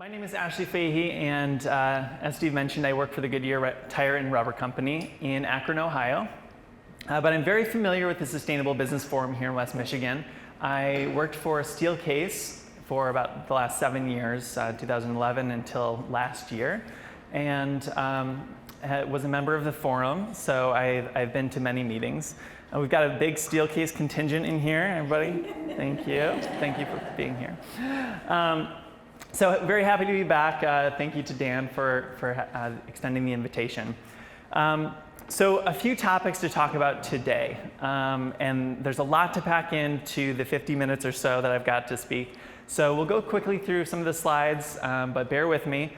My name is Ashley Fahey, and as Steve mentioned, I work for the Goodyear Tire and Rubber Company in Akron, Ohio. But I'm very familiar with the Sustainable Business Forum here in West Michigan. I worked for Steelcase for about the last 7 years, 2011 until last year, and was a member of the forum, so I've been to many meetings. We've got a big Steelcase contingent in here, everybody. Thank you. Thank you for being here. So very happy to be back. Thank you to Dan for extending the invitation. So a few topics to talk about today, and there's a lot to pack into the 50 minutes or so that I've got to speak. So we'll go quickly through some of the slides, but bear with me.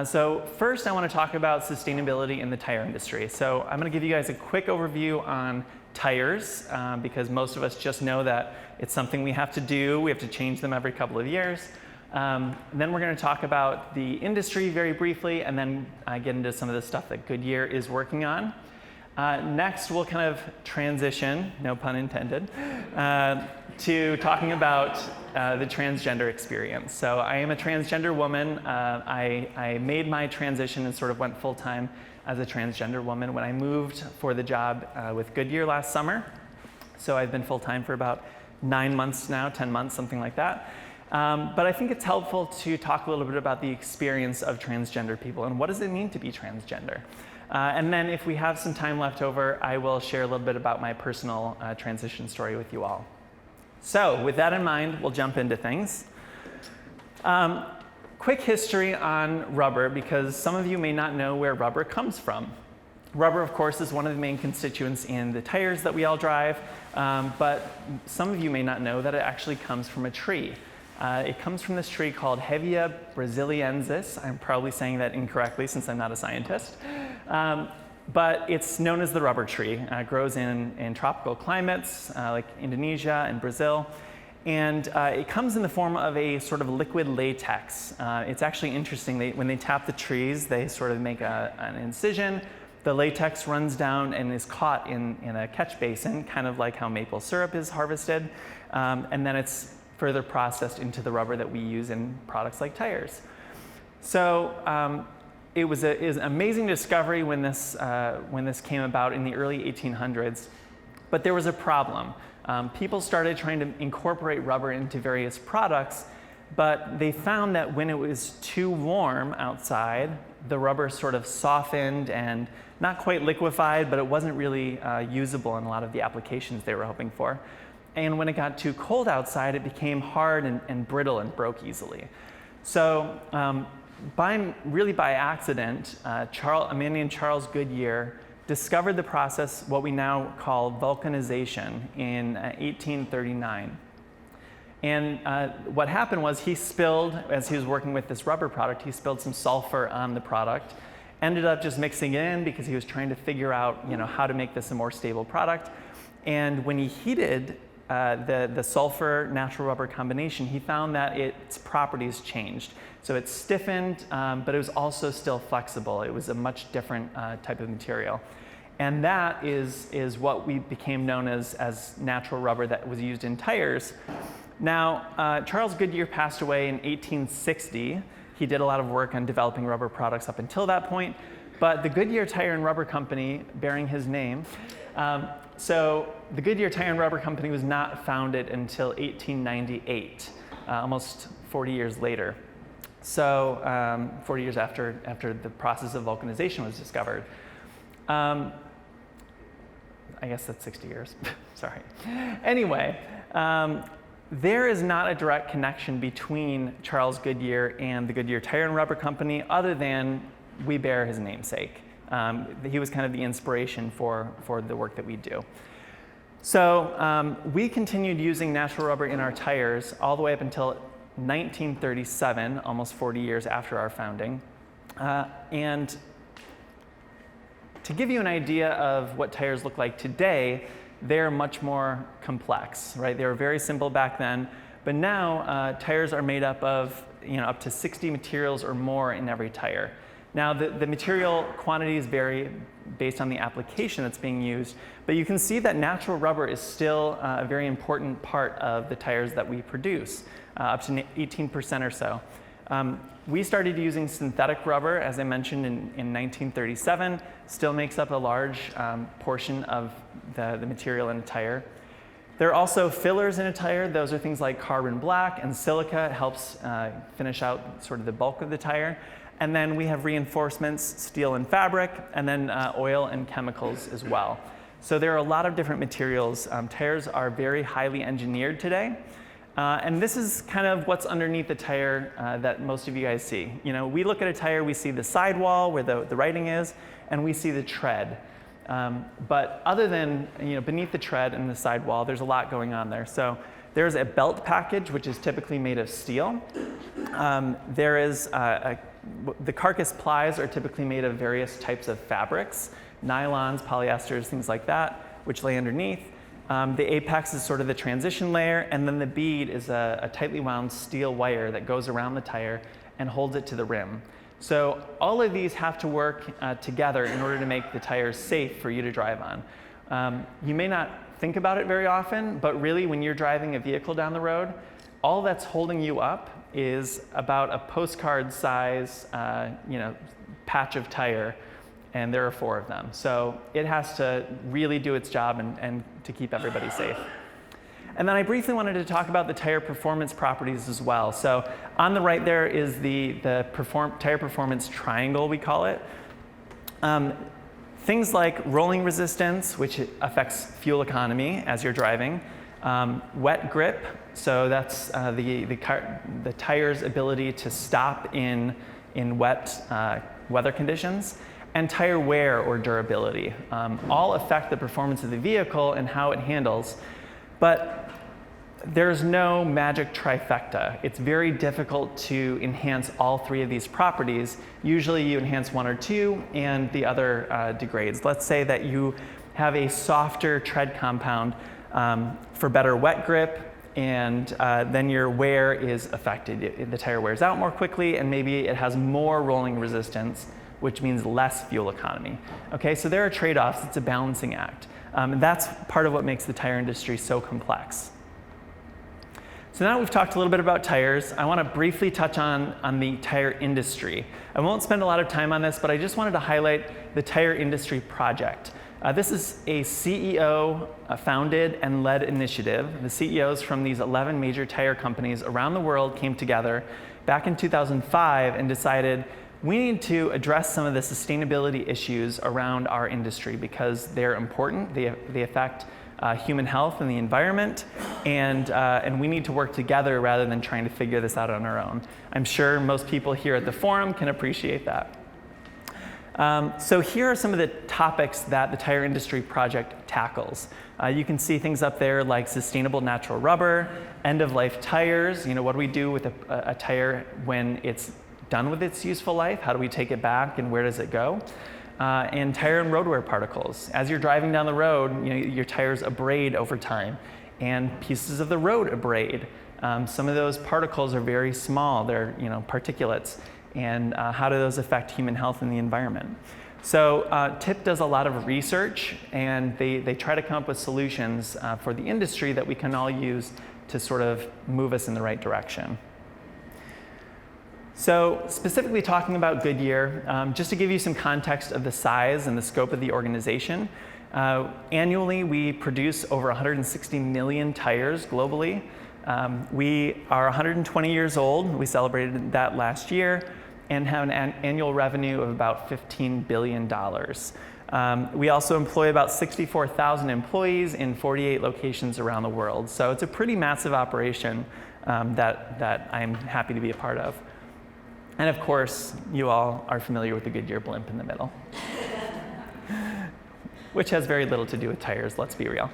So first I want to talk about sustainability in the tire industry. So I'm going to give you guys a quick overview on tires, because most of us just know that it's something we have to do. We have to change them every couple of years. Then we're going to talk about the industry very briefly, and then get into some of the stuff that Goodyear is working on. Next, we'll kind of transition, no pun intended, to talking about the transgender experience. So I am a transgender woman. I made my transition and sort of went full-time as a transgender woman when I moved for the job with Goodyear last summer. So I've been full-time for about 9 months now, 10 months, something like that. But I think it's helpful to talk a little bit about the experience of transgender people and what does it mean to be transgender. And then if we have some time left over, I will share a little bit about my personal transition story with you all. So with that in mind, we'll jump into things. Quick history on rubber, because some of you may not know where rubber comes from. Rubber, of course, is one of the main constituents in the tires that we all drive, but some of you may not know that it actually comes from a tree. It comes from this tree called Hevea brasiliensis. I'm probably saying that incorrectly since I'm not a scientist. But it's known as the rubber tree. It grows in tropical climates like Indonesia and Brazil. And it comes in the form of a sort of liquid latex. It's actually interesting. When they tap the trees, they sort of make an incision. The latex runs down and is caught in a catch basin, kind of like how maple syrup is harvested. And then it's further processed into the rubber that we use in products like tires. So it was an amazing discovery when this came about in the early 1800s, but there was a problem. People started trying to incorporate rubber into various products, but they found that when it was too warm outside, the rubber sort of softened and not quite liquefied, but it wasn't really usable in a lot of the applications they were hoping for. And when it got too cold outside, it became hard and brittle and broke easily. So really by accident, a man named Charles Goodyear discovered the process, what we now call vulcanization, in 1839. And what happened was he spilled, as he was working with this rubber product, he spilled some sulfur on the product, ended up just mixing it in because he was trying to figure out how to make this a more stable product. And when he heated the sulfur natural rubber combination, he found that its properties changed. So it stiffened, but it was also still flexible. It was a much different type of material. And that is what we became known as natural rubber that was used in tires. Now, Charles Goodyear passed away in 1860. He did a lot of work on developing rubber products up until that point, but the Goodyear Tire and Rubber Company, bearing his name, so the Goodyear Tire and Rubber Company was not founded until 1898, almost 40 years later. So 40 years after the process of vulcanization was discovered. I guess that's 60 years, sorry. Anyway, there is not a direct connection between Charles Goodyear and the Goodyear Tire and Rubber Company other than we bear his namesake. He was kind of the inspiration for the work that we do. So we continued using natural rubber in our tires all the way up until 1937, almost 40 years after our founding. And to give you an idea of what tires look like today, they're much more complex, right? They were very simple back then, but now tires are made up of up to 60 materials or more in every tire. Now, the material quantities vary based on the application that's being used, but you can see that natural rubber is still a very important part of the tires that we produce, up to 18% or so. We started using synthetic rubber, as I mentioned, in 1937. Still makes up a large portion of the material in a tire. There are also fillers in a tire. Those are things like carbon black and silica. It helps finish out sort of the bulk of the tire. And then we have reinforcements, steel and fabric, and then oil and chemicals as well. So there are a lot of different materials. Tires are very highly engineered today. And this is kind of what's underneath the tire that most of you guys see. You know, we look at a tire, we see the sidewall where the writing is, and we see the tread. But other than, beneath the tread and the sidewall, there's a lot going on there. So there's a belt package, which is typically made of steel. There is the carcass plies are typically made of various types of fabrics, nylons, polyesters, things like that, which lay underneath. The apex is sort of the transition layer, and then the bead is a tightly wound steel wire that goes around the tire and holds it to the rim. So all of these have to work together in order to make the tires safe for you to drive on. You may not think about it very often, but really when you're driving a vehicle down the road, all that's holding you up is about a postcard size patch of tire, and there are 4 of them. So it has to really do its job and to keep everybody safe. And then I briefly wanted to talk about the tire performance properties as well. So on the right there is the tire performance triangle, we call it. Things like rolling resistance, which affects fuel economy as you're driving. Wet grip, so that's the tire's ability to stop in wet weather conditions. And tire wear or durability all affect the performance of the vehicle and how it handles. But there's no magic trifecta. It's very difficult to enhance all 3 of these properties. Usually you enhance 1 or 2 and the other degrades. Let's say that you have a softer tread compound for better wet grip, and then your wear is affected. The tire wears out more quickly, and maybe it has more rolling resistance, which means less fuel economy. Okay, so there are trade-offs. It's a balancing act. And that's part of what makes the tire industry so complex. So now we've talked a little bit about tires. I want to briefly touch on the tire industry. I won't spend a lot of time on this, but I just wanted to highlight the Tire Industry Project. This is a CEO founded and led initiative. The CEOs from these 11 major tire companies around the world came together back in 2005 and decided we need to address some of the sustainability issues around our industry because they're important. They affect human health and the environment, and we need to work together rather than trying to figure this out on our own. I'm sure most people here at the forum can appreciate that. So here are some of the topics that the Tire Industry Project tackles. You can see things up there like sustainable natural rubber, end-of-life tires. What do we do with a tire when it's done with its useful life? How do we take it back, and where does it go? And tire and road wear particles. As you're driving down the road, your tires abrade over time, and pieces of the road abrade. Some of those particles are very small. They're particulates. And how do those affect human health and the environment? So TIP does a lot of research, and they try to come up with solutions for the industry that we can all use to sort of move us in the right direction. So specifically talking about Goodyear, just to give you some context of the size and the scope of the organization, annually we produce over 160 million tires globally. We are 120 years old. We celebrated that last year, and have an annual revenue of about $15 billion. We also employ about 64,000 employees in 48 locations around the world. So it's a pretty massive operation that I'm happy to be a part of. And of course, you all are familiar with the Goodyear blimp in the middle, which has very little to do with tires, let's be real.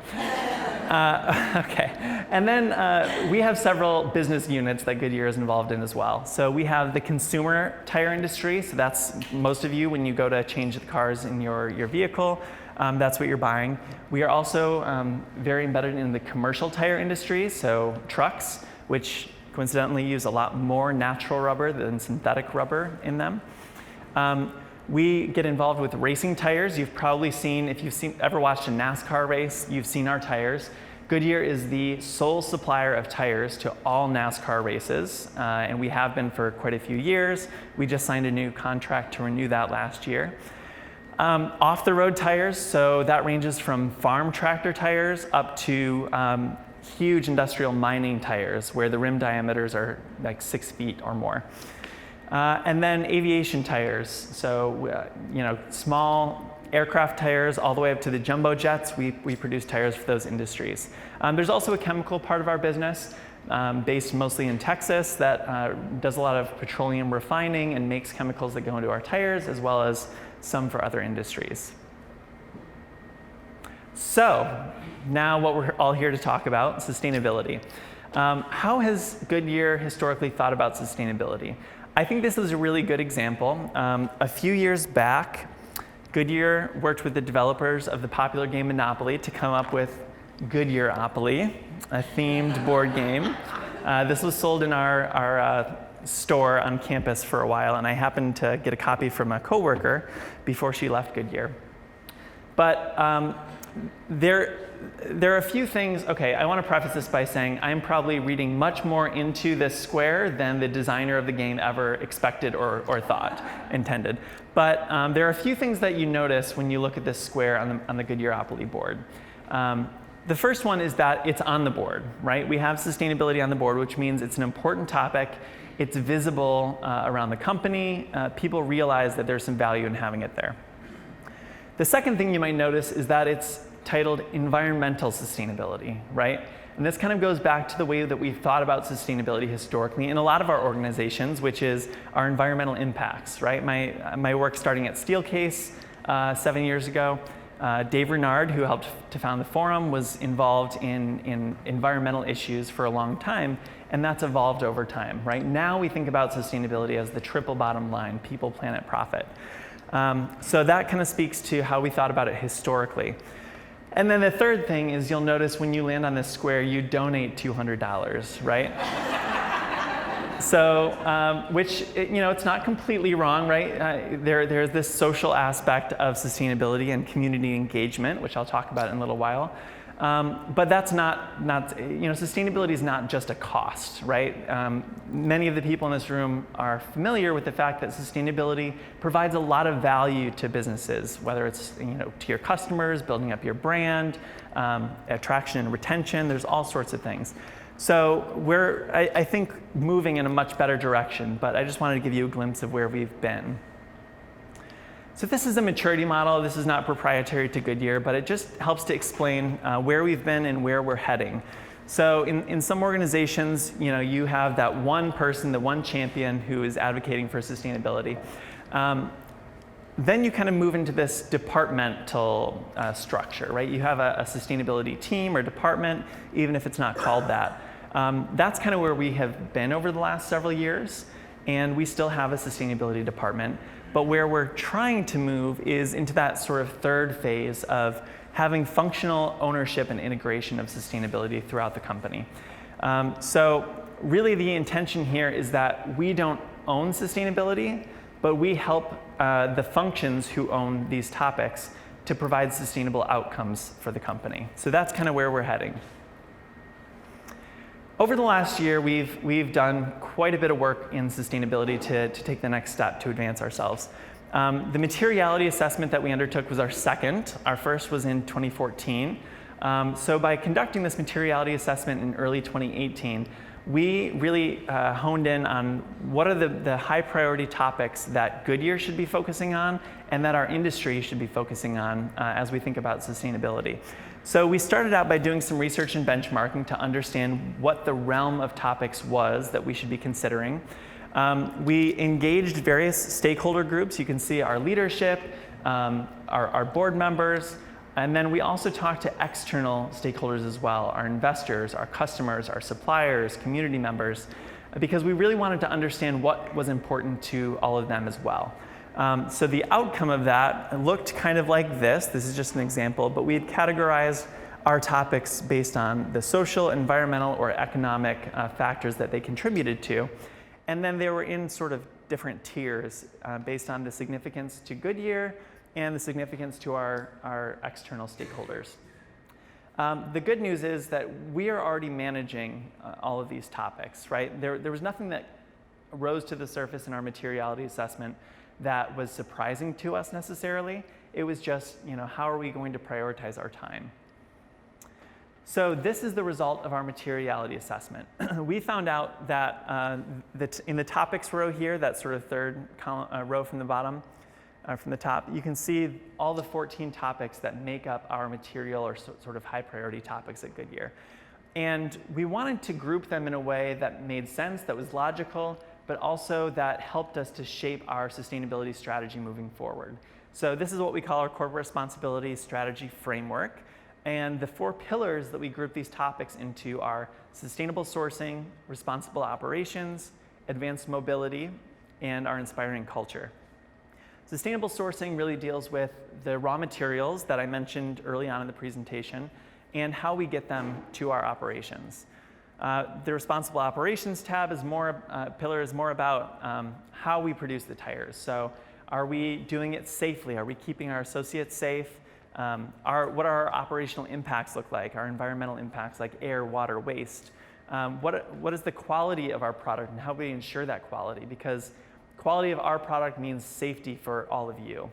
Okay, and then we have several business units that Goodyear is involved in as well. So we have the consumer tire industry, so that's most of you when you go to change the cars in your vehicle, that's what you're buying. We are also very embedded in the commercial tire industry, so trucks, which coincidentally use a lot more natural rubber than synthetic rubber in them. We get involved with racing tires. You've probably seen, if you've ever watched a NASCAR race, you've seen our tires. Goodyear is the sole supplier of tires to all NASCAR races, and we have been for quite a few years. We just signed a new contract to renew that last year. Off-the-road tires, so that ranges from farm tractor tires up to huge industrial mining tires where the rim diameters are like 6 feet or more. And then aviation tires, so small aircraft tires all the way up to the jumbo jets. We produce tires for those industries. There's also a chemical part of our business based mostly in Texas that does a lot of petroleum refining and makes chemicals that go into our tires, as well as some for other industries. So now what we're all here to talk about, sustainability. How has Goodyear historically thought about sustainability? I think this is a really good example. A few years back, Goodyear worked with the developers of the popular game Monopoly to come up with Goodyearopoly, a themed board game. This was sold in our store on campus for a while, and I happened to get a copy from a coworker before she left Goodyear. But there are a few things. Okay, I want to preface this by saying I'm probably reading much more into this square than the designer of the game ever expected or thought, intended. But there are a few things that you notice when you look at this square on the Goodyearopoly board. The first one is that it's on the board, right? We have sustainability on the board, which means it's an important topic. It's visible around the company. People realize that there's some value in having it there. The second thing you might notice is that it's titled environmental sustainability, right? And this kind of goes back to the way that we've thought about sustainability historically in a lot of our organizations, which is our environmental impacts, right? My work starting at Steelcase 7 years ago, Dave Renard, who helped to found the forum, was involved in environmental issues for a long time, and that's evolved over time, right? Now we think about sustainability as the triple bottom line, people, planet, profit. So that kind of speaks to how we thought about it historically. And then the third thing is you'll notice when you land on this square, you donate $200, right? So, which, it's not completely wrong, right? There's this social aspect of sustainability and community engagement, which I'll talk about in a little while. But that's not sustainability is not just a cost, right? Many of the people in this room are familiar with the fact that sustainability provides a lot of value to businesses, whether it's to your customers, building up your brand, attraction and retention. There's all sorts of things. So we're, I think, moving in a much better direction, but I just wanted to give you a glimpse of where we've been. So this is a maturity model. This is not proprietary to Goodyear, but it just helps to explain where we've been and where we're heading. So in some organizations, you have that one person, the one champion who is advocating for sustainability. Then you kind of move into this departmental structure, right? You have a sustainability team or department, even if it's not called that. That's kind of where we have been over the last several years, and we still have a sustainability department. But where we're trying to move is into that sort of third phase of having functional ownership and integration of sustainability throughout the company. So really the intention here is that we don't own sustainability, but we help the functions who own these topics to provide sustainable outcomes for the company. So that's kind of where we're heading. Over the last year, we've done quite a bit of work in sustainability to take the next step to advance ourselves. The materiality assessment that we undertook was our second. Our first was in 2014. So by conducting this materiality assessment in early 2018, we really honed in on what are the high priority topics that Goodyear should be focusing on and that our industry should be focusing on as we think about sustainability. So we started out by doing some research and benchmarking to understand what the realm of topics was that we should be considering. We engaged various stakeholder groups. You can see our leadership, our board members, and then we also talked to external stakeholders as well, our investors, our customers, our suppliers, community members, because we really wanted to understand what was important to all of them as well. So the outcome of that looked kind of like this. This is just an example, but we had categorized our topics based on the social, environmental, or economic factors that they contributed to. And then they were in sort of different tiers based on the significance to Goodyear and the significance to our external stakeholders. The good news is that we are already managing all of these topics, right? There was nothing that rose to the surface in our materiality assessment that was surprising to us necessarily. It was just, how are we going to prioritize our time? So this is the result of our materiality assessment. We found out that, in the topics row here, that sort of third row from the bottom, from the top, you can see all the 14 topics that make up our material or sort of high priority topics at Goodyear. And we wanted to group them in a way that made sense, that was logical, but also that helped us to shape our sustainability strategy moving forward. So this is what we call our corporate responsibility strategy framework. And the 4 pillars that we group these topics into are sustainable sourcing, responsible operations, advanced mobility, and our inspiring culture. Sustainable sourcing really deals with the raw materials that I mentioned early on in the presentation and how we get them to our operations. The responsible operations pillar is more about how we produce the tires. So are we doing it safely? Are we keeping our associates safe? What are our operational impacts look like? Our environmental impacts like air, water, waste? What is the quality of our product and how do we ensure that quality? Because quality of our product means safety for all of you.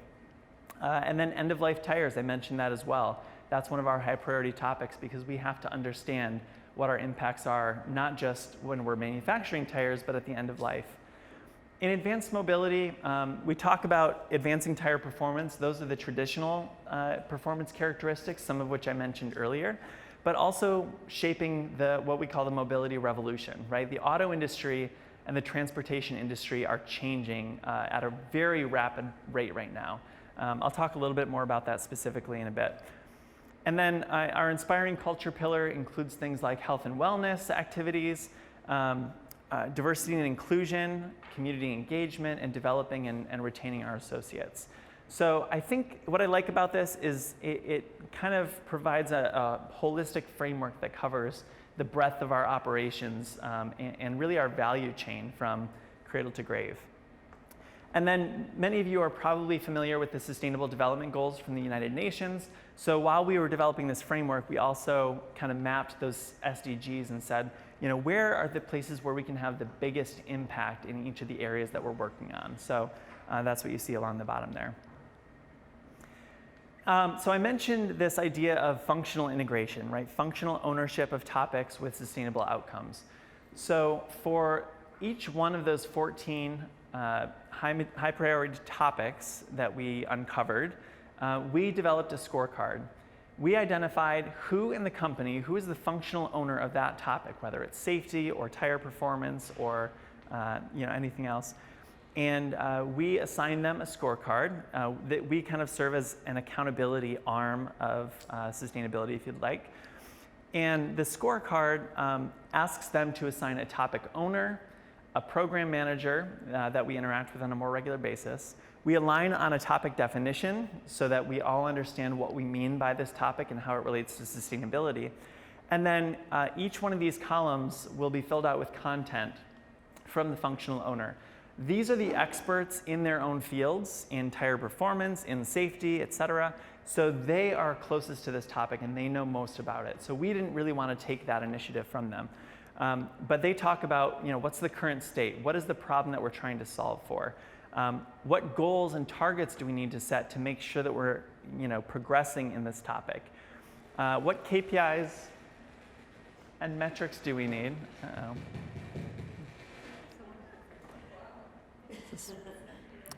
And then end-of-life tires, I mentioned that as well. That's one of our high priority topics because we have to understand what our impacts are, not just when we're manufacturing tires, but at the end of life. In advanced mobility, we talk about advancing tire performance. Those are the traditional performance characteristics, some of which I mentioned earlier, but also shaping what we call the mobility revolution, right? The auto industry and the transportation industry are changing at a very rapid rate right now. I'll talk a little bit more about that specifically in a bit. And then our inspiring culture pillar includes things like health and wellness activities, diversity and inclusion, community engagement, and developing and retaining our associates. So I think what I like about this is it kind of provides a holistic framework that covers the breadth of our operations and really our value chain from cradle to grave. And then many of you are probably familiar with the Sustainable Development Goals from the United Nations. So while we were developing this framework, we also kind of mapped those SDGs and said, where are the places where we can have the biggest impact in each of the areas that we're working on? So that's what you see along the bottom there. So I mentioned this idea of functional integration, right? Functional ownership of topics with sustainable outcomes. So for each one of those 14 high priority topics that we uncovered, we developed a scorecard. We identified who in the company, who is the functional owner of that topic, whether it's safety or tire performance or anything else. And we assigned them a scorecard that we kind of serve as an accountability arm of sustainability, if you'd like. And the scorecard asks them to assign a topic owner, a program manager that we interact with on a more regular basis. We align on a topic definition so that we all understand what we mean by this topic and how it relates to sustainability. And then each one of these columns will be filled out with content from the functional owner. These are the experts in their own fields, in tire performance, in safety, et cetera. So they are closest to this topic and they know most about it. So we didn't really want to take that initiative from them. But they talk about, what's the current state? What is the problem that we're trying to solve for? What goals and targets do we need to set to make sure that we're, progressing in this topic? What KPIs and metrics do we need? Is this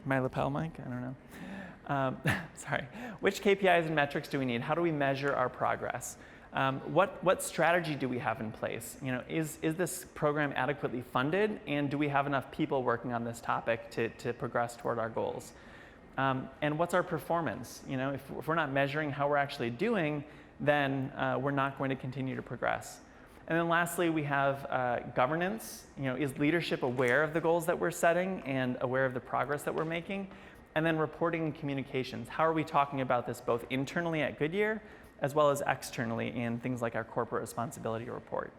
my lapel mic? I don't know. Sorry. Which KPIs and metrics do we need? How do we measure our progress? What strategy do we have in place? Is this program adequately funded, and do we have enough people working on this topic to progress toward our goals? And what's our performance? If we're not measuring how we're actually doing, then we're not going to continue to progress. And then lastly, we have governance. Is leadership aware of the goals that we're setting and aware of the progress that we're making? And then reporting and communications. How are we talking about this both internally at Goodyear as well as externally in things like our corporate responsibility report?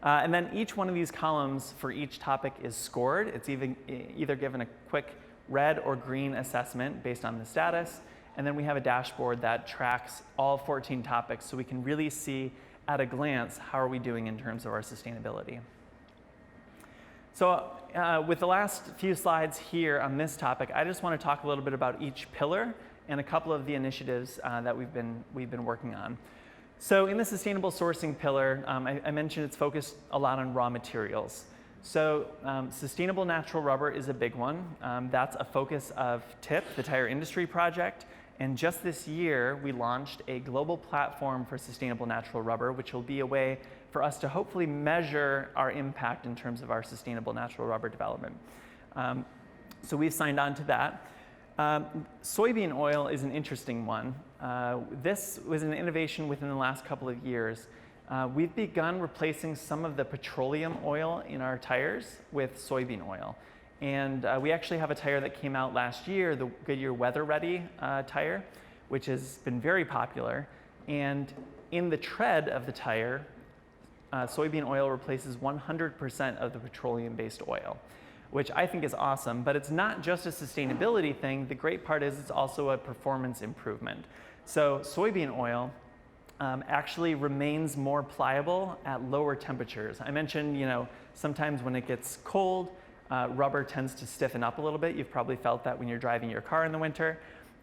And then each one of these columns for each topic is scored. It's either given a quick red or green assessment based on the status. And then we have a dashboard that tracks all 14 topics so we can really see at a glance how are we doing in terms of our sustainability. So with the last few slides here on this topic, I just want to talk a little bit about each pillar and a couple of the initiatives that we've been working on. So in the sustainable sourcing pillar, I mentioned it's focused a lot on raw materials. So sustainable natural rubber is a big one. That's a focus of TIP, the Tire Industry Project. And just this year, we launched a global platform for sustainable natural rubber, which will be a way for us to hopefully measure our impact in terms of our sustainable natural rubber development. So we've signed on to that. Soybean oil is an interesting one. This was an innovation within the last couple of years. We've begun replacing some of the petroleum oil in our tires with soybean oil. And we actually have a tire that came out last year, the Goodyear Weather Ready tire, which has been very popular. And in the tread of the tire, soybean oil replaces 100% of the petroleum-based oil, which I think is awesome. But it's not just a sustainability thing. The great part is it's also a performance improvement. So soybean oil actually remains more pliable at lower temperatures. I mentioned, sometimes when it gets cold, rubber tends to stiffen up a little bit. You've probably felt that when you're driving your car in the winter.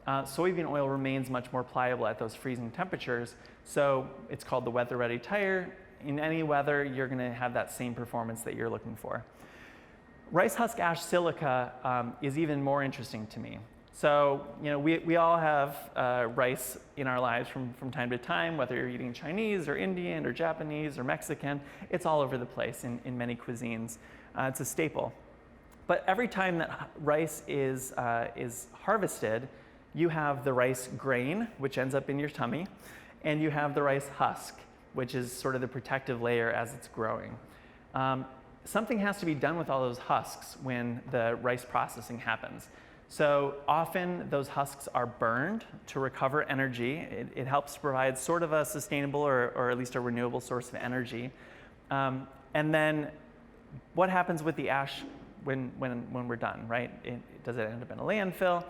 Soybean oil remains much more pliable at those freezing temperatures. So it's called the Weather Ready tire. In any weather, you're going to have that same performance that you're looking for. Rice husk ash silica is even more interesting to me. So, we all have rice in our lives from time to time, whether you're eating Chinese or Indian or Japanese or Mexican. It's all over the place in many cuisines. It's a staple. But every time that rice is harvested, you have the rice grain, which ends up in your tummy, and you have the rice husk, which is sort of the protective layer as it's growing. Something has to be done with all those husks when the rice processing happens. So often those husks are burned to recover energy. It helps provide sort of a sustainable or at least a renewable source of energy. And then what happens with the ash when we're done, right? Does it end up in a landfill?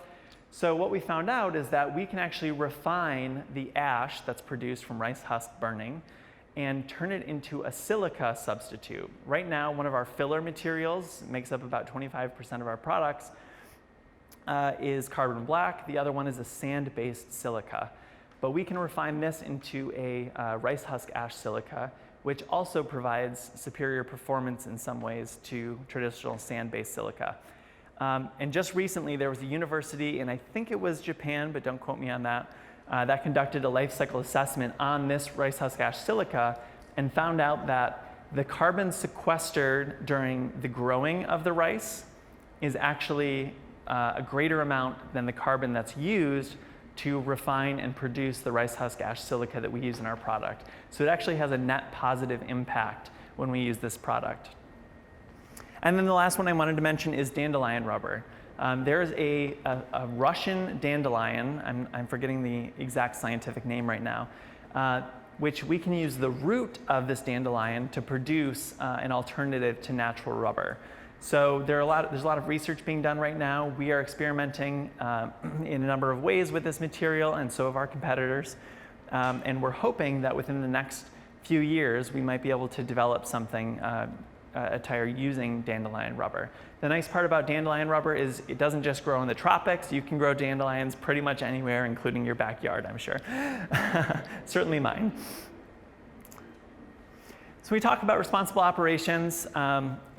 So what we found out is that we can actually refine the ash that's produced from rice husk burning and turn it into a silica substitute. Right now, one of our filler materials, makes up about 25% of our products, is carbon black. The other one is a sand-based silica. But we can refine this into a rice husk ash silica, which also provides superior performance in some ways to traditional sand-based silica. And just recently, there was a university, and I think it was Japan, but don't quote me on that, that conducted a life cycle assessment on this rice husk ash silica and found out that the carbon sequestered during the growing of the rice is actually a greater amount than the carbon that's used to refine and produce the rice husk ash silica that we use in our product. So it actually has a net positive impact when we use this product. And then the last one I wanted to mention is dandelion rubber. There's a Russian dandelion, I'm forgetting the exact scientific name right now, which we can use the root of this dandelion to produce an alternative to natural rubber. So there's a lot of research being done right now. We are experimenting in a number of ways with this material, and so have our competitors. And we're hoping that within the next few years, we might be able to develop something, a tire using dandelion rubber. The nice part about dandelion rubber is it doesn't just grow in the tropics. You can grow dandelions pretty much anywhere, including your backyard, I'm sure. Certainly mine. So we talk about responsible operations.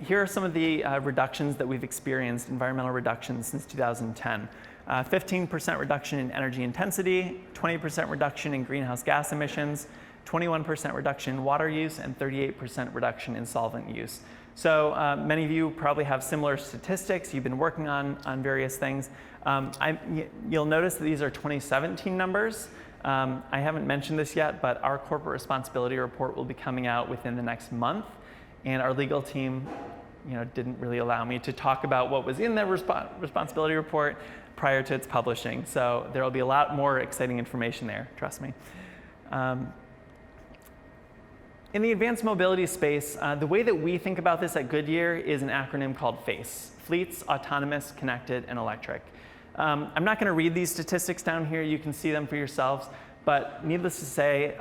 Here are some of the reductions that we've experienced, environmental reductions since 2010. 15% reduction in energy intensity, 20% reduction in greenhouse gas emissions, 21% reduction in water use, and 38% reduction in solvent use. So many of you probably have similar statistics. You've been working on various things. You'll notice that these are 2017 numbers. I haven't mentioned this yet, but our corporate responsibility report will be coming out within the next month. And our legal team didn't really allow me to talk about what was in the responsibility report prior to its publishing. So there will be a lot more exciting information there, trust me. In the advanced mobility space, the way that we think about this at Goodyear is an acronym called FACE, Fleets, Autonomous, Connected, and Electric. I'm not going to read these statistics down here. You can see them for yourselves. But needless to say,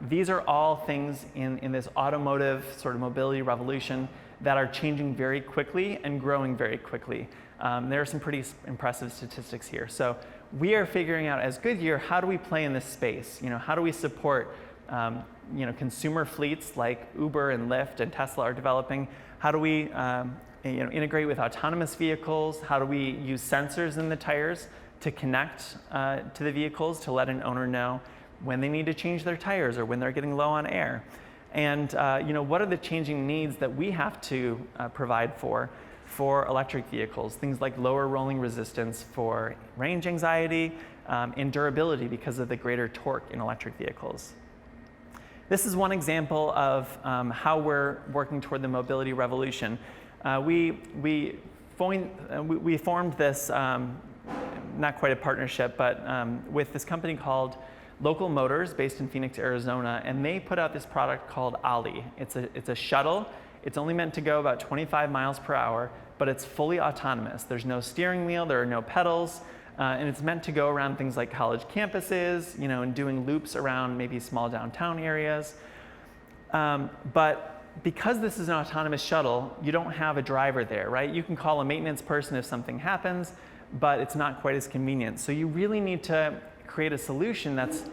these are all things in this automotive sort of mobility revolution that are changing very quickly and growing very quickly. There are some pretty impressive statistics here. So we are figuring out as Goodyear, how do we play in this space? How do we support consumer fleets like Uber and Lyft and Tesla are developing? How do we integrate with autonomous vehicles? How do we use sensors in the tires to connect to the vehicles to let an owner know when they need to change their tires or when they're getting low on air? And what are the changing needs that we have to provide for electric vehicles? Things like lower rolling resistance for range anxiety and durability because of the greater torque in electric vehicles. This is one example of how we're working toward the mobility revolution. We formed this, not quite a partnership, but with this company called Local Motors based in Phoenix, Arizona, and they put out this product called Ollie. It's a shuttle. It's only meant to go about 25 miles per hour, but it's fully autonomous. There's no steering wheel, there are no pedals, and it's meant to go around things like college campuses, and doing loops around maybe small downtown areas. But because this is an autonomous shuttle, you don't have a driver there, right? You can call a maintenance person if something happens, but it's not quite as convenient. So you really need to create a solution that's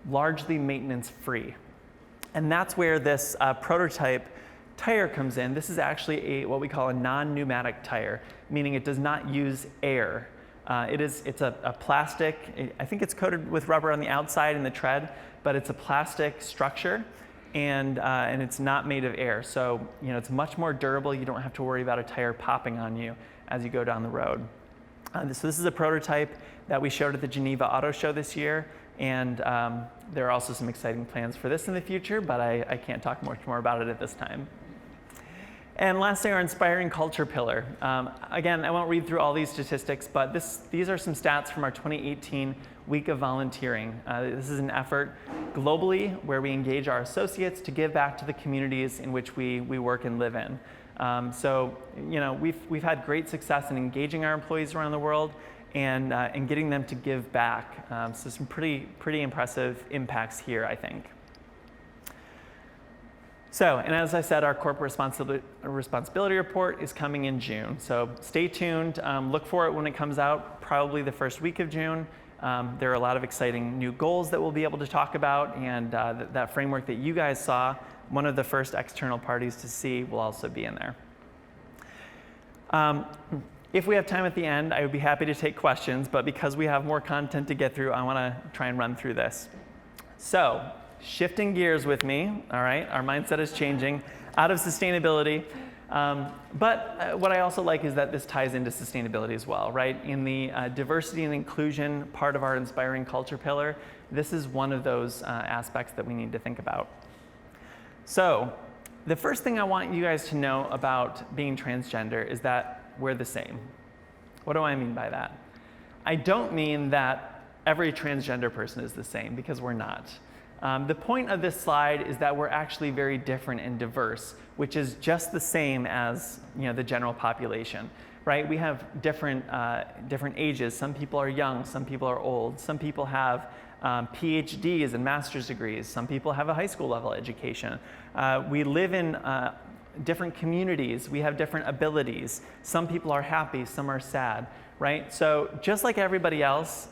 largely maintenance free. And that's where this prototype tire comes in. This is actually what we call a non-pneumatic tire, meaning it does not use air. It's a plastic, I think it's coated with rubber on the outside in the tread, but it's a plastic structure, and it's not made of air. So it's much more durable. You don't have to worry about a tire popping on you as you go down the road. So this is a prototype that we showed at the Geneva Auto Show this year, and there are also some exciting plans for this in the future, but I can't talk much more about it at this time. And lastly, our inspiring culture pillar. Again, I won't read through all these statistics, but these are some stats from our 2018 Week of Volunteering. This is an effort globally where we engage our associates to give back to the communities in which we work and live in. So we've had great success in engaging our employees around the world and getting them to give back. So some pretty impressive impacts here, I think. So, and as I said, our corporate responsibility report is coming in June. So stay tuned, look for it when it comes out, probably the first week of June. There are a lot of exciting new goals that we'll be able to talk about, and that framework that you guys saw, one of the first external parties to see, will also be in there. If we have time at the end, I would be happy to take questions, but because we have more content to get through, I want to try and run through this. So, shifting gears with me, all right? Our mindset is changing out of sustainability. But what I also like is that this ties into sustainability as well, right? In the diversity and inclusion part of our inspiring culture pillar, this is one of those aspects that we need to think about. So, the first thing I want you guys to know about being transgender is that we're the same. What do I mean by that? I don't mean that every transgender person is the same, because we're not. The point of this slide is that we're actually very different and diverse, which is just the same as the general population, right? We have different ages. Some people are young, some people are old, some people have PhDs and master's degrees, some people have a high school level education. We live in different communities, we have different abilities. Some people are happy, some are sad, right? So just like everybody else,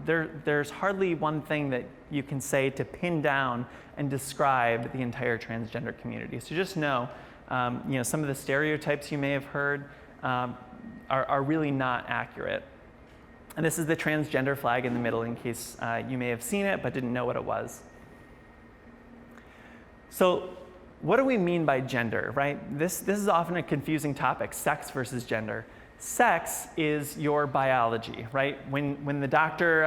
there's hardly one thing that you can say to pin down and describe the entire transgender community. So just know, some of the stereotypes you may have heard are really not accurate. And this is the transgender flag in the middle in case you may have seen it but didn't know what it was. So what do we mean by gender, right? This is often a confusing topic, sex versus gender. Sex is your biology, right? When the doctor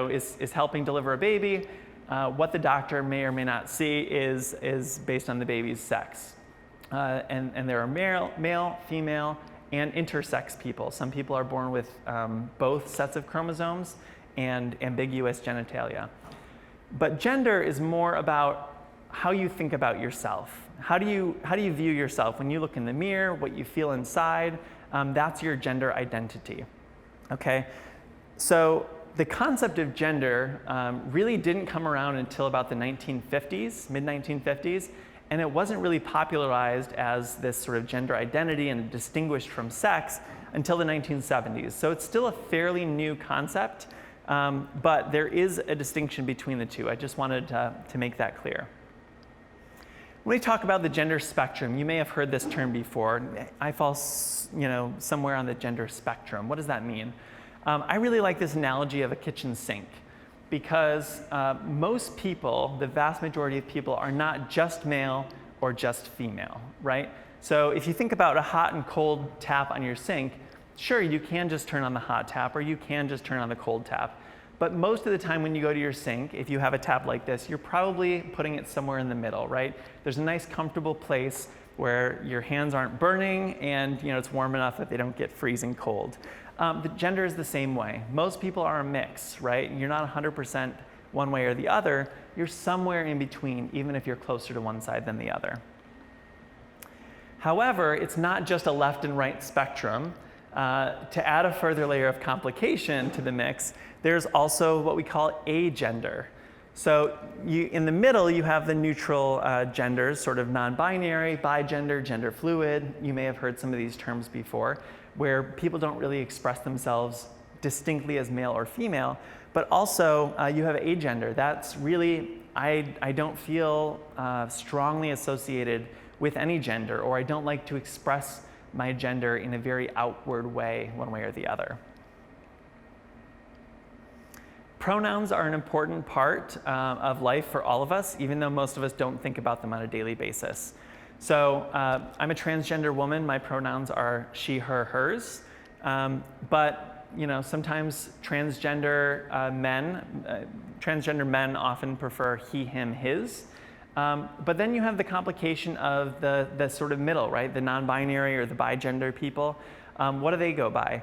is helping deliver a baby, what the doctor may or may not see is based on the baby's sex. And there are male, female, and intersex people. Some people are born with both sets of chromosomes and ambiguous genitalia. But gender is more about how you think about yourself. How do you view yourself when you look in the mirror, what you feel inside? That's your gender identity, okay? So the concept of gender really didn't come around until about the 1950s, mid-1950s, and it wasn't really popularized as this sort of gender identity and distinguished from sex until the 1970s. So it's still a fairly new concept, but there is a distinction between the two. I just wanted to make that clear. When we talk about the gender spectrum, you may have heard this term before. I fall, somewhere on the gender spectrum. What does that mean? I really like this analogy of a kitchen sink because most people, the vast majority of people, are not just male or just female, right? So if you think about a hot and cold tap on your sink, sure, you can just turn on the hot tap or you can just turn on the cold tap. But most of the time when you go to your sink, if you have a tap like this, you're probably putting it somewhere in the middle, right? There's a nice comfortable place where your hands aren't burning and it's warm enough that they don't get freezing cold. The gender is the same way. Most people are a mix, right? You're not 100% one way or the other. You're somewhere in between, even if you're closer to one side than the other. However, it's not just a left and right spectrum. To add a further layer of complication to the mix, there's also what we call agender. So in the middle, you have the neutral genders, sort of non-binary, bigender, gender fluid. You may have heard some of these terms before, where people don't really express themselves distinctly as male or female, but also you have agender. That's really, I don't feel strongly associated with any gender, or I don't like to express my gender in a very outward way, one way or the other. Pronouns are an important part of life for all of us, even though most of us don't think about them on a daily basis. So I'm a transgender woman. My pronouns are she, her, hers. But sometimes transgender men often prefer he, him, his. But then you have the complication of the sort of middle, right? The non-binary or the bigender people. What do they go by?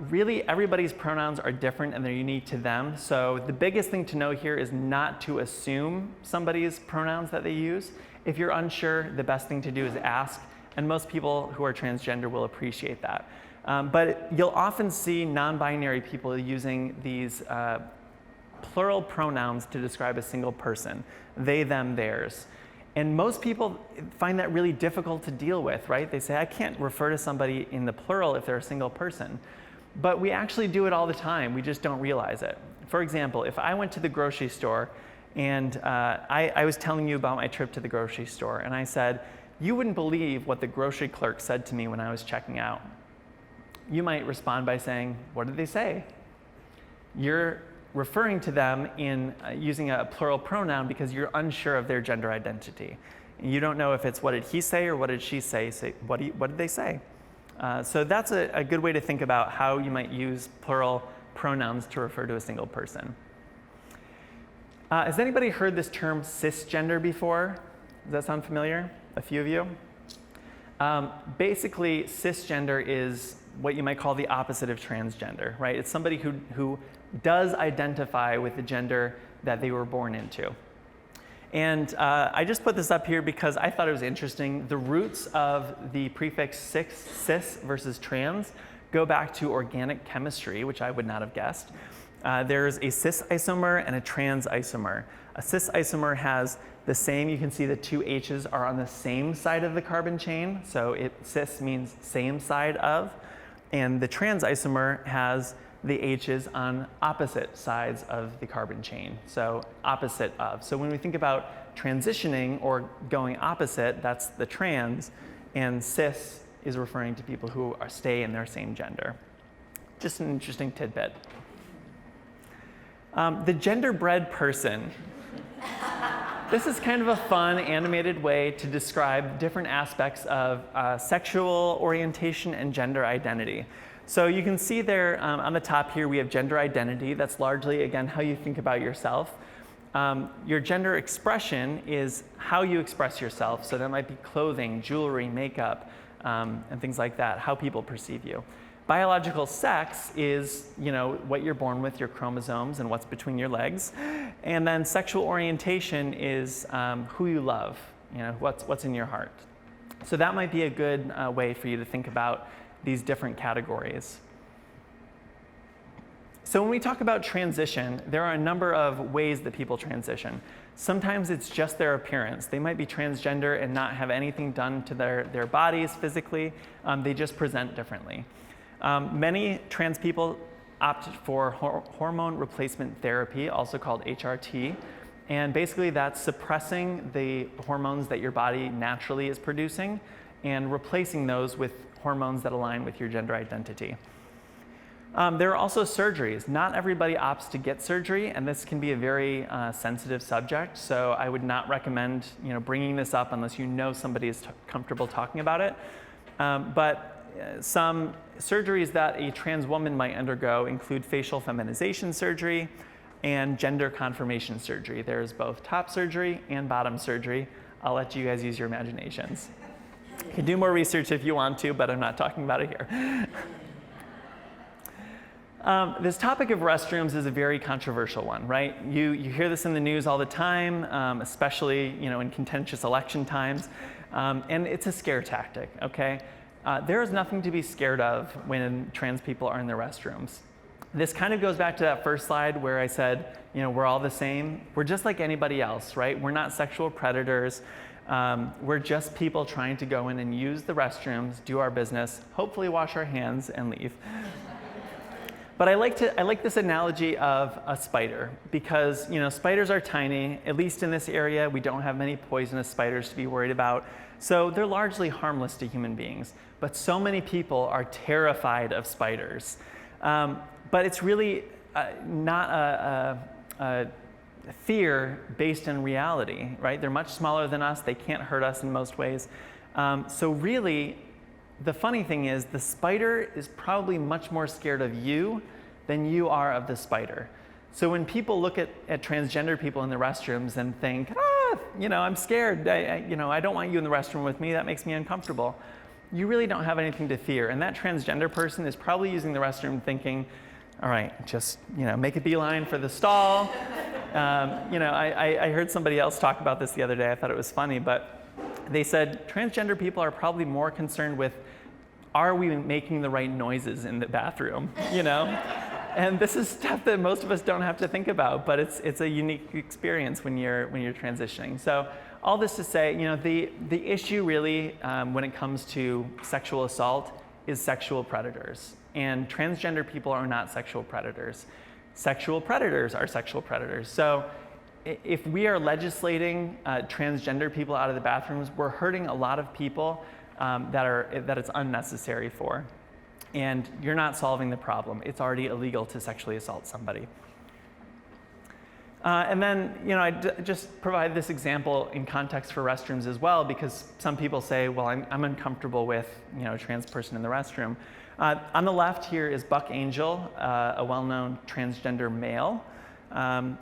Really, everybody's pronouns are different and they're unique to them. So the biggest thing to know here is not to assume somebody's pronouns that they use. If you're unsure, the best thing to do is ask. And most people who are transgender will appreciate that. But you'll often see non-binary people using these plural pronouns to describe a single person. They, them, theirs. And most people find that really difficult to deal with, right? They say, I can't refer to somebody in the plural if they're a single person. But we actually do it all the time. We just don't realize it. For example, if I went to the grocery store and I was telling you about my trip to the grocery store and I said, you wouldn't believe what the grocery clerk said to me when I was checking out. You might respond by saying, what did they say? You're referring to them in using a plural pronoun because you're unsure of their gender identity. You don't know if it's what did he say or what did she say. What did they say? So that's a good way to think about how you might use plural pronouns to refer to a single person. Has anybody heard this term cisgender before? Does that sound familiar? A few of you? Basically, cisgender is what you might call the opposite of transgender, right? It's somebody who does identify with the gender that they were born into. And I just put this up here because I thought it was interesting. The roots of the prefix cis versus trans go back to organic chemistry, which I would not have guessed. There's a cis isomer and a trans isomer. A cis isomer has the same, you can see the two H's are on the same side of the carbon chain. So cis means same side of. And the trans isomer has the H's on opposite sides of the carbon chain, so opposite of. So when we think about transitioning or going opposite, that's the trans, and cis is referring to people who stay in their same gender. Just an interesting tidbit. The genderbread person. This is kind of a fun, animated way to describe different aspects of sexual orientation and gender identity. So you can see there on the top here, we have gender identity. That's largely, again, how you think about yourself. Your gender expression is how you express yourself. So that might be clothing, jewelry, makeup, and things like that, how people perceive you. Biological sex is, what you're born with, your chromosomes and what's between your legs. And then sexual orientation is who you love, what's in your heart. So that might be a good way for you to think about these different categories. So when we talk about transition, there are a number of ways that people transition. Sometimes it's just their appearance. They might be transgender and not have anything done to their bodies physically. They just present differently. Many trans people opt for hormone replacement therapy, also called HRT. And basically that's suppressing the hormones that your body naturally is producing and replacing those with hormones that align with your gender identity. There are also surgeries. Not everybody opts to get surgery, and this can be a very sensitive subject, so I would not recommend bringing this up unless you know somebody is comfortable talking about it. But some surgeries that a trans woman might undergo include facial feminization surgery and gender confirmation surgery. There's both top surgery and bottom surgery. I'll let you guys use your imaginations. You can do more research if you want to, but I'm not talking about it here. This topic of restrooms is a very controversial one, right? You hear this in the news all the time, especially in contentious election times, and it's a scare tactic, okay? There is nothing to be scared of when trans people are in the restrooms. This kind of goes back to that first slide where I said, we're all the same. We're just like anybody else, right? We're not sexual predators. We're just people trying to go in and use the restrooms, do our business, hopefully wash our hands and leave. But I like this analogy of a spider because spiders are tiny. At least in this area, we don't have many poisonous spiders to be worried about. So they're largely harmless to human beings. But so many people are terrified of spiders. But it's really not a fear based in reality, right? They're much smaller than us. They can't hurt us in most ways. So really, the funny thing is the spider is probably much more scared of you than you are of the spider. So when people look at transgender people in the restrooms and think, I'm scared, I don't want you in the restroom with me, that makes me uncomfortable. You really don't have anything to fear. And that transgender person is probably using the restroom thinking, all right, just make a beeline for the stall. I heard somebody else talk about this the other day. I thought it was funny, but they said transgender people are probably more concerned with, are we making the right noises in the bathroom? And this is stuff that most of us don't have to think about, but it's a unique experience when you're transitioning. So all this to say, the issue really when it comes to sexual assault is sexual predators. And transgender people are not sexual predators. Sexual predators are sexual predators. So if we are legislating transgender people out of the bathrooms, we're hurting a lot of people that it's unnecessary for. And you're not solving the problem. It's already illegal to sexually assault somebody. And then, I just provide this example in context for restrooms as well, because some people say, well, I'm uncomfortable with, a trans person in the restroom. On the left here is Buck Angel, a well-known transgender male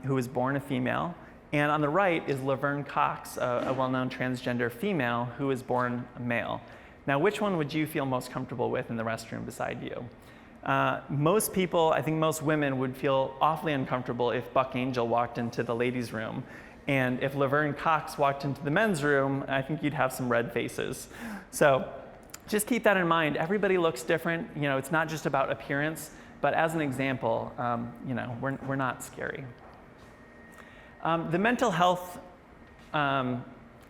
who was born a female. And on the right is Laverne Cox, a well-known transgender female who was born a male. Now, which one would you feel most comfortable with in the restroom beside you? Most people, I think most women would feel awfully uncomfortable if Buck Angel walked into the ladies' room. And if Laverne Cox walked into the men's room, I think you'd have some red faces. So just keep that in mind. Everybody looks different. It's not just about appearance, but as an example, we're not scary. The mental health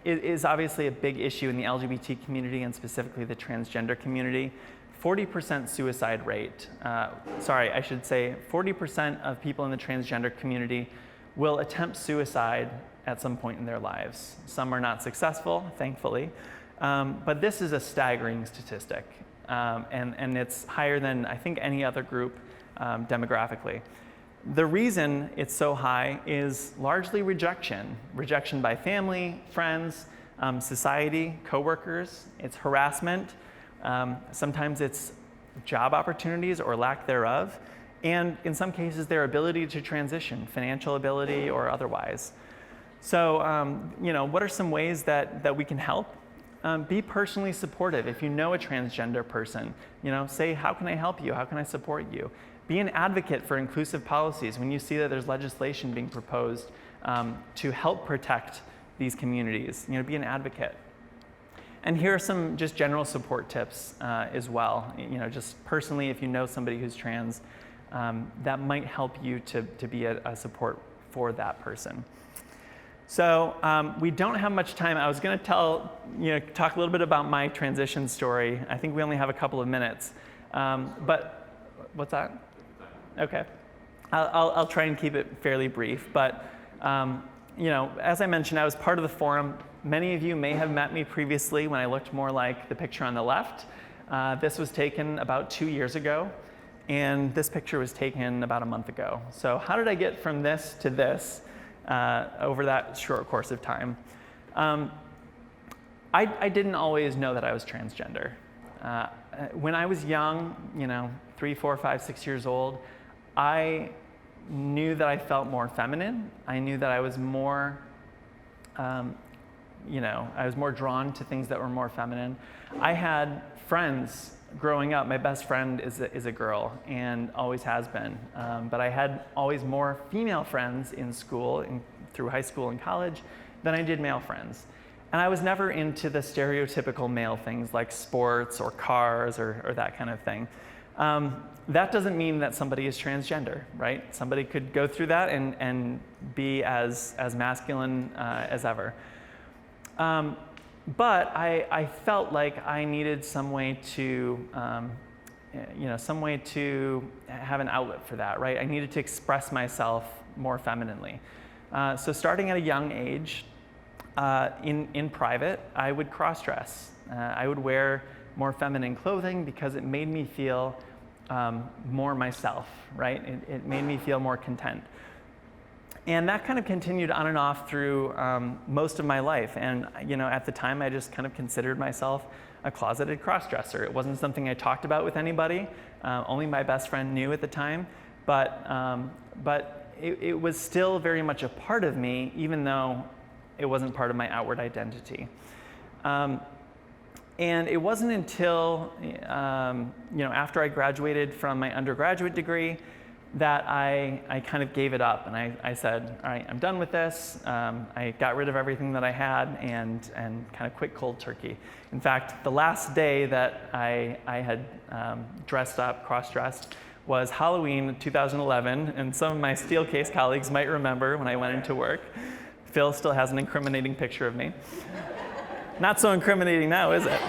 is obviously a big issue in the LGBT community and specifically the transgender community. 40% suicide rate. 40% of people in the transgender community will attempt suicide at some point in their lives. Some are not successful, thankfully, but this is a staggering statistic, and it's higher than I think any other group demographically. The reason it's so high is largely rejection by family, friends, society, coworkers. It's harassment. Sometimes it's job opportunities or lack thereof, and in some cases their ability to transition, financial ability or otherwise. So, what are some ways that we can help? Be personally supportive. If you know a transgender person, say, how can I help you? How can I support you? Be an advocate for inclusive policies when you see that there's legislation being proposed to help protect these communities. Be an advocate. And here are some just general support tips as well. Just personally, if you know somebody who's trans, that might help you to be a support for that person. So we don't have much time. I was going to talk a little bit about my transition story. I think we only have a couple of minutes. But what's that? Okay. I'll try and keep it fairly brief. But as I mentioned, I was part of the forum. Many of you may have met me previously when I looked more like the picture on the left. This was taken about 2 years ago, and this picture was taken about a month ago. So how did I get from this to this over that short course of time? I didn't always know that I was transgender. When I was young, 3, 4, 5, 6 years old, I knew that I felt more feminine. I knew that I was more I was more drawn to things that were more feminine. I had friends growing up. My best friend is a girl and always has been. But I had always more female friends in school, through high school and college, than I did male friends. And I was never into the stereotypical male things like sports or cars or that kind of thing. That doesn't mean that somebody is transgender, right? Somebody could go through that and be as masculine as ever. But I felt like I needed some way to have an outlet for that, right? I needed to express myself more femininely. So starting at a young age, in private, I would cross-dress. I would wear more feminine clothing because it made me feel more myself, right? It made me feel more content. And that kind of continued on and off through most of my life. And at the time, I just kind of considered myself a closeted cross-dresser. It wasn't something I talked about with anybody. Only my best friend knew at the time. But it was still very much a part of me, even though it wasn't part of my outward identity. And it wasn't until after I graduated from my undergraduate degree that I kind of gave it up, and I said, all right, I'm done with this. I got rid of everything that I had and kind of quit cold turkey. In fact, the last day that I had dressed up, cross-dressed, was Halloween 2011, and some of my Steelcase colleagues might remember when I went into work. Phil still has an incriminating picture of me. Not so incriminating now, is it?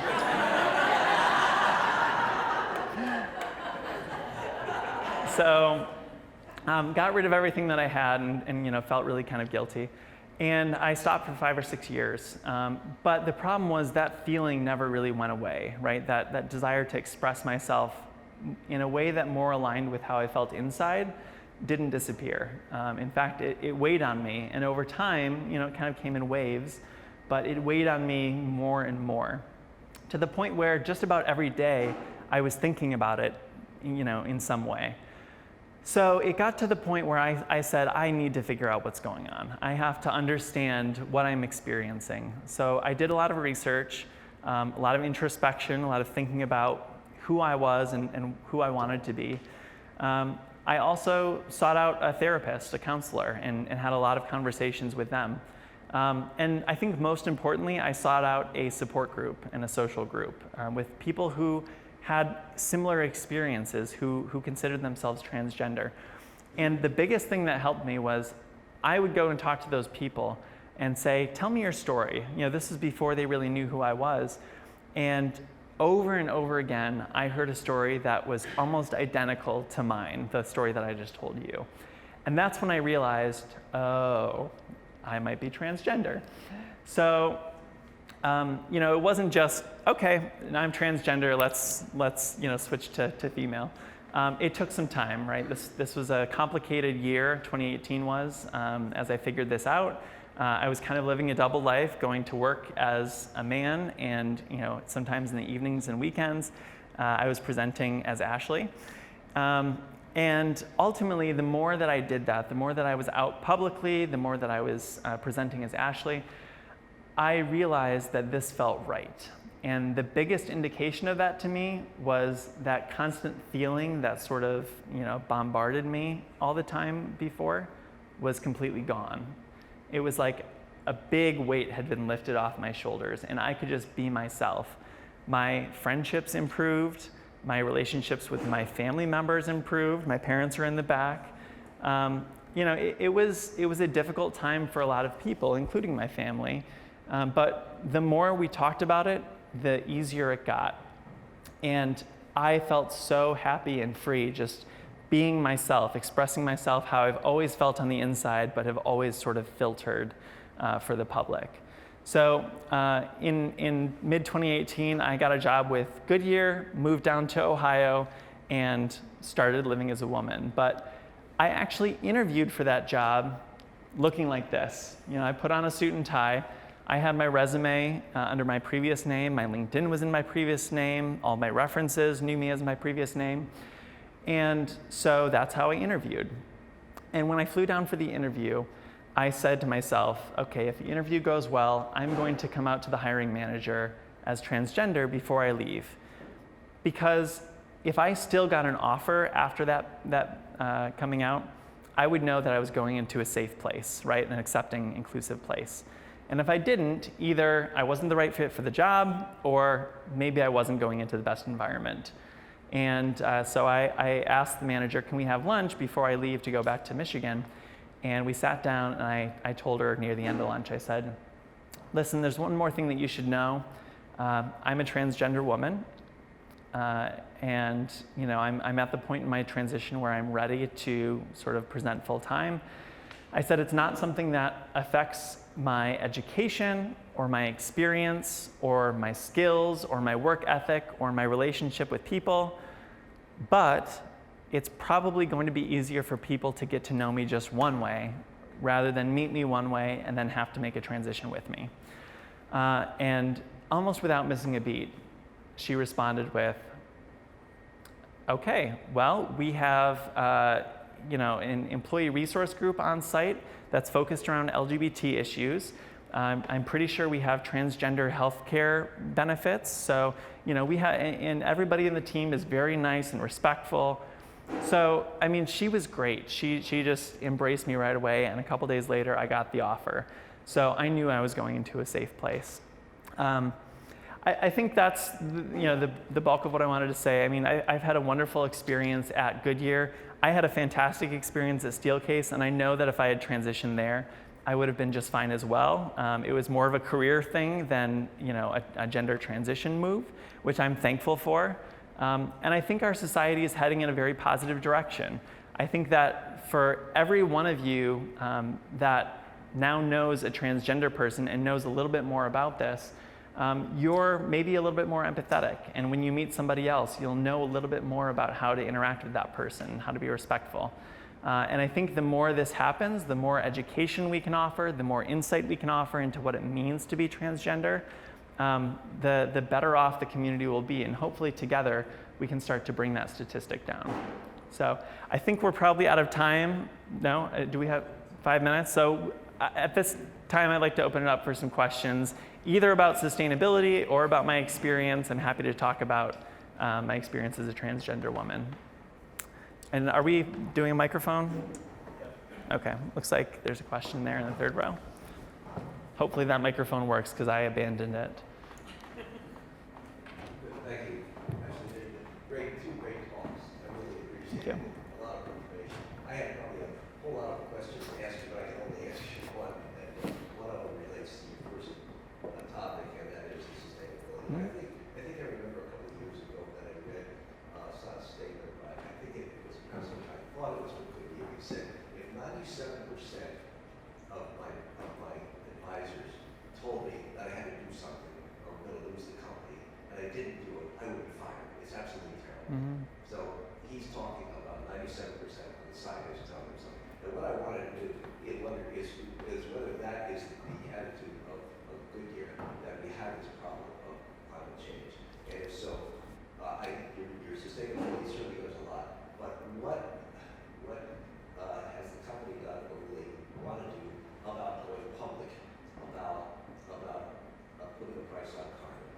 So, got rid of everything that I had and felt really kind of guilty. And I stopped for 5 or 6 years. But the problem was that feeling never really went away, right? That desire to express myself in a way that more aligned with how I felt inside didn't disappear. In fact, it weighed on me. And over time, it kind of came in waves, but it weighed on me more and more, to the point where just about every day I was thinking about it, in some way. So it got to the point where I said, I need to figure out what's going on. I have to understand what I'm experiencing. So I did a lot of research, a lot of introspection, a lot of thinking about who I was and who I wanted to be. I also sought out a therapist, a counselor, and had a lot of conversations with them. And I think most importantly, I sought out a support group and a social group with people who had similar experiences, who considered themselves transgender. And the biggest thing that helped me was I would go and talk to those people and say, tell me your story. This is before they really knew who I was. And over and over again, I heard a story that was almost identical to mine, the story that I just told you. And that's when I realized, oh, I might be transgender. So, it wasn't just, okay, I'm transgender, let's switch to female. It took some time, right? This was a complicated year, 2018 was, as I figured this out. I was kind of living a double life, going to work as a man, and sometimes in the evenings and weekends, I was presenting as Ashley. And ultimately, the more that I did that, the more that I was out publicly, the more that I was presenting as Ashley, I realized that this felt right. And the biggest indication of that to me was that constant feeling that sort of, bombarded me all the time before was completely gone. It was like a big weight had been lifted off my shoulders and I could just be myself. My friendships improved. My relationships with my family members improved. My parents are in the back. It was a difficult time for a lot of people, including my family. But the more we talked about it, the easier it got. And I felt so happy and free just being myself, expressing myself how I've always felt on the inside, but have always sort of filtered for the public. So in mid-2018, I got a job with Goodyear, moved down to Ohio, and started living as a woman. But I actually interviewed for that job looking like this. I put on a suit and tie. I had my resume under my previous name. My LinkedIn was in my previous name. All my references knew me as my previous name. And so that's how I interviewed. And when I flew down for the interview, I said to myself, okay, if the interview goes well, I'm going to come out to the hiring manager as transgender before I leave. Because if I still got an offer after that coming out, I would know that I was going into a safe place, right? An accepting, inclusive place. And if I didn't, either I wasn't the right fit for the job, or maybe I wasn't going into the best environment. And so I asked the manager, can we have lunch before I leave to go back to Michigan? And we sat down, and I told her near the end of lunch, I said, listen, there's one more thing that you should know. I'm a transgender woman, and I'm at the point in my transition where I'm ready to sort of present full time. I said it's not something that affects my education or my experience or my skills or my work ethic or my relationship with people, but it's probably going to be easier for people to get to know me just one way rather than meet me one way and then have to make a transition with me. And almost without missing a beat, she responded with, okay, well, we have an employee resource group on site that's focused around LGBT issues. I'm pretty sure we have transgender healthcare benefits. So, we have, and everybody in the team is very nice and respectful. So, she was great. She just embraced me right away, and a couple days later, I got the offer. So I knew I was going into a safe place. I think that's the bulk of what I wanted to say. I've had a wonderful experience at Goodyear. I had a fantastic experience at Steelcase, and I know that if I had transitioned there, I would have been just fine as well. It was more of a career thing than a gender transition move, which I'm thankful for. And I think our society is heading in a very positive direction. I think that for every one of you that now knows a transgender person and knows a little bit more about this, you're maybe a little bit more empathetic. And when you meet somebody else, you'll know a little bit more about how to interact with that person, how to be respectful. And I think the more this happens, the more education we can offer, the more insight we can offer into what it means to be transgender, the better off the community will be. And hopefully together, we can start to bring that statistic down. So I think we're probably out of time. No? Do we have 5 minutes? So at this time, I'd like to open it up for some questions, either about sustainability or about my experience. I'm happy to talk about my experience as a transgender woman. And are we doing a microphone? Okay, looks like there's a question there in the third row. Hopefully that microphone works because I abandoned it. Thank you. Actually, two great talks. I really appreciate it. A lot of information. I have probably a whole lot of questions to ask you, but I can only answer one. And one of them relates to your first topic, and that is the sustainability. Mm-hmm. I think I remember a couple of years ago that I read some statement, but I think it was President, I thought it was from Goodyear. He said, if 97% of my advisors told me that I had to do something or I'm going to lose the company, and I didn't do it, I would be fired. It's absolutely terrible. Mm-hmm. So he's talking about 97% of the scientists telling him something. And what I wanted to do is whether that is the attitude of Goodyear, that we have this problem of climate change. And if so, I think your sustainability certainly goes a lot. But what has the company done or really want to do about going public, about putting a price on carbon,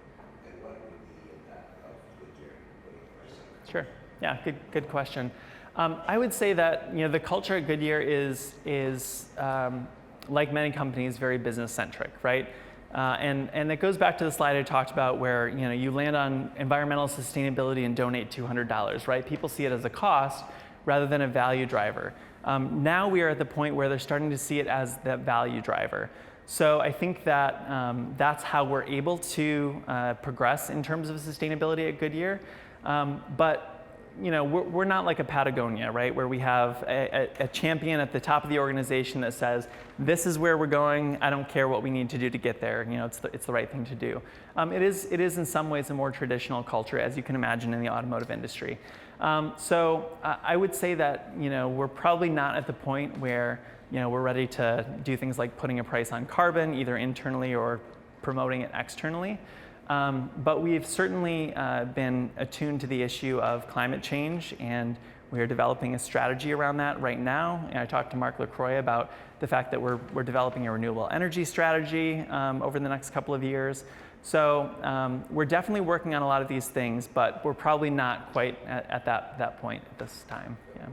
and what would be the impact of Goodyear putting a price on carbon? Sure. Yeah, good question. I would say that the culture at Goodyear is like many companies, very business centric, right? And it goes back to the slide I talked about where you land on environmental sustainability and donate $200, right? People see it as a cost rather than a value driver. Now we are at the point where they're starting to see it as that value driver. So I think that that's how we're able to progress in terms of sustainability at Goodyear. But we're not like a Patagonia, right? Where we have a champion at the top of the organization that says, this is where we're going, I don't care what we need to do to get there, it's the right thing to do. It is in some ways a more traditional culture, as you can imagine in the automotive industry. So I would say that we're probably not at the point where we're ready to do things like putting a price on carbon, either internally or promoting it externally. But we've certainly been attuned to the issue of climate change, and we are developing a strategy around that right now. And I talked to Mark LaCroix about the fact that we're developing a renewable energy strategy over the next couple of years. So we're definitely working on a lot of these things, but we're probably not quite at that point at this time. Yeah.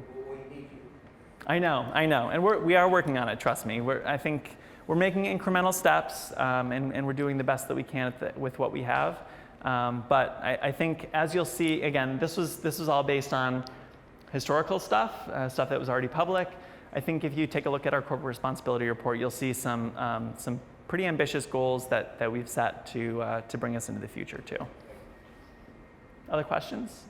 I know, and we are working on it. Trust me. I think we're making incremental steps, and we're doing the best that we can with what we have. But I think, as you'll see, again, this was all based on historical stuff that was already public. I think if you take a look at our corporate responsibility report, you'll see some pretty ambitious goals that we've set to bring us into the future too. Other questions?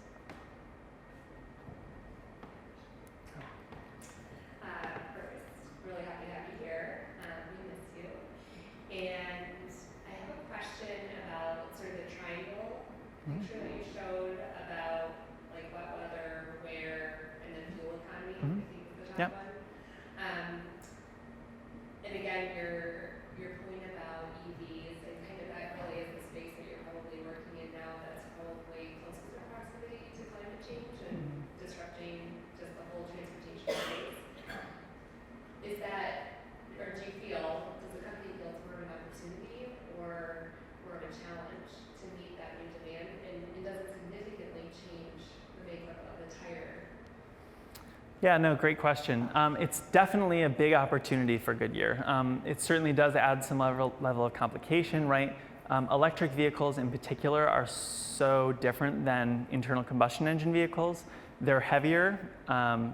Really happy to have you here. We miss you. And I have a question about sort of the triangle picture that you showed about like wet weather, wear, and then fuel economy. I think is the top one. And again, your point about EVs and kind of that really is the space that you're probably working in now. That's probably closest in proximity to climate change and disrupting just the whole transportation space. Is that, or do you feel, does the company feel it's more of an opportunity or more of a challenge to meet that new demand? And does it significantly change the makeup of the tire? Yeah, no, great question. It's definitely a big opportunity for Goodyear. It certainly does add some level of complication, right? Electric vehicles in particular are so different than internal combustion engine vehicles. They're heavier,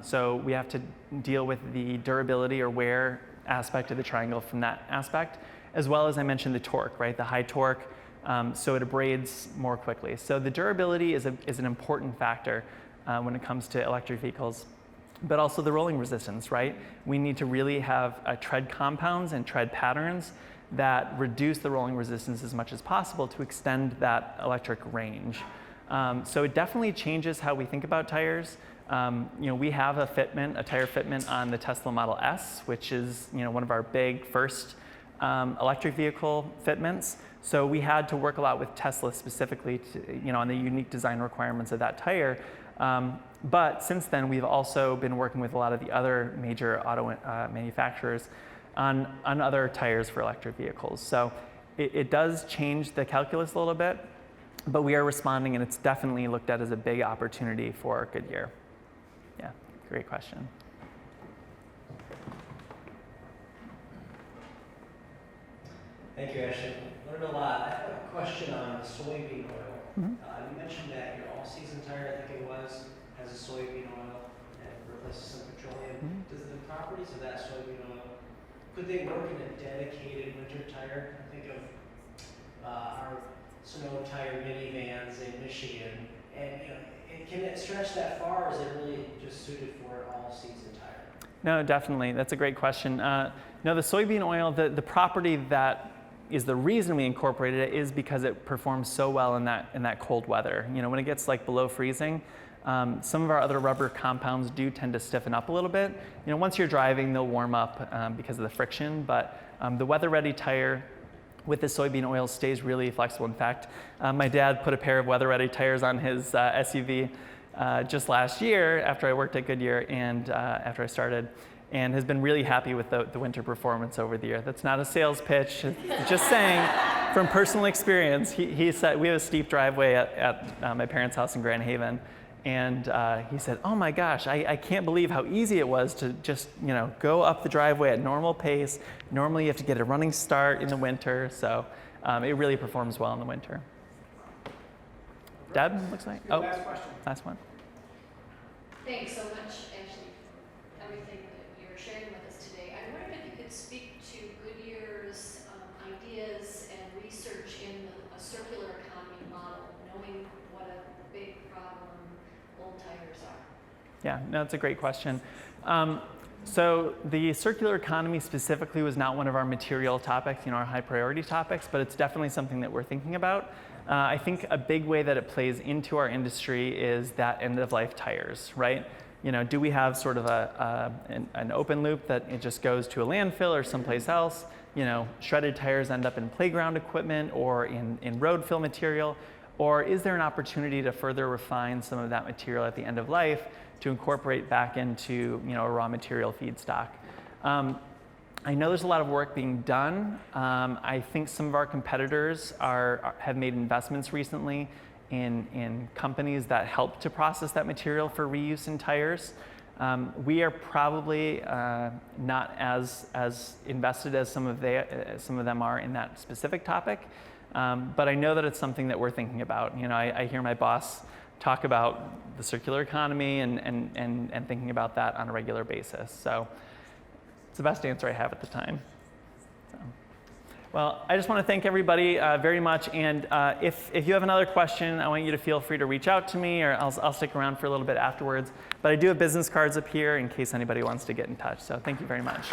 so we have to deal with the durability or wear aspect of the triangle from that aspect, as well as I mentioned the torque, right? The high torque, so it abrades more quickly. So the durability is an important factor when it comes to electric vehicles, but also the rolling resistance, right? We need to really have tread compounds and tread patterns that reduce the rolling resistance as much as possible to extend that electric range. So it definitely changes how we think about tires. We have a tire fitment on the Tesla Model S, which is one of our big first electric vehicle fitments. So we had to work a lot with Tesla specifically to, on the unique design requirements of that tire. But since then, we've also been working with a lot of the other major auto manufacturers on other tires for electric vehicles. So it does change the calculus a little bit, but we are responding, and it's definitely looked at as a big opportunity for Goodyear. Yeah, great question. Thank you, Ashley. Learned a lot. I have a question on soybean oil. You mentioned that your all-season tire, I think it was, has a soybean oil and replaces some petroleum. Does the properties of that soybean oil, could they work in a dedicated winter tire? I think of our snow tire minivans in Michigan, and can it stretch that far, or is it really just suited for an all-season tire? No, definitely. That's a great question. No, the soybean oil, the property that is the reason we incorporated it is because it performs so well in that cold weather. When it gets like below freezing, some of our other rubber compounds do tend to stiffen up a little bit. Once you're driving, they'll warm up because of the friction, but the weather-ready tire with the soybean oil stays really flexible. In fact, my dad put a pair of weather-ready tires on his SUV just last year after I worked at Goodyear and after I started, and has been really happy with the winter performance over the year. That's not a sales pitch, it's just saying from personal experience. He said we have a steep driveway at my parents' house in Grand Haven, And he said, oh my gosh, I can't believe how easy it was to just go up the driveway at normal pace. Normally you have to get a running start in the winter, so it really performs well in the winter. Deb, looks like? Oh, Last question. last one. Thanks so much, Ashley, for everything that you're sharing with us today. I wondered if you could speak to Goodyear's ideas and research in a circular economy model, knowing what a big problem old tires are. Yeah, no, that's a great question. So the circular economy specifically was not one of our material topics, our high priority topics, but it's definitely something that we're thinking about. I think a big way that it plays into our industry is that end-of-life tires, right? Do we have sort of an open loop that it just goes to a landfill or someplace else? Shredded tires end up in playground equipment or in road fill material, or is there an opportunity to further refine some of that material at the end of life to incorporate back into a raw material feedstock? I know there's a lot of work being done. I think some of our competitors have made investments recently in companies that help to process that material for reuse in tires. We are probably not as invested as some of them are in that specific topic, but I know that it's something that we're thinking about. I hear my boss talk about the circular economy and thinking about that on a regular basis. So it's the best answer I have at the time. So, well, I just want to thank everybody very much. And if you have another question, I want you to feel free to reach out to me, or I'll stick around for a little bit afterwards. But I do have business cards up here in case anybody wants to get in touch. So thank you very much.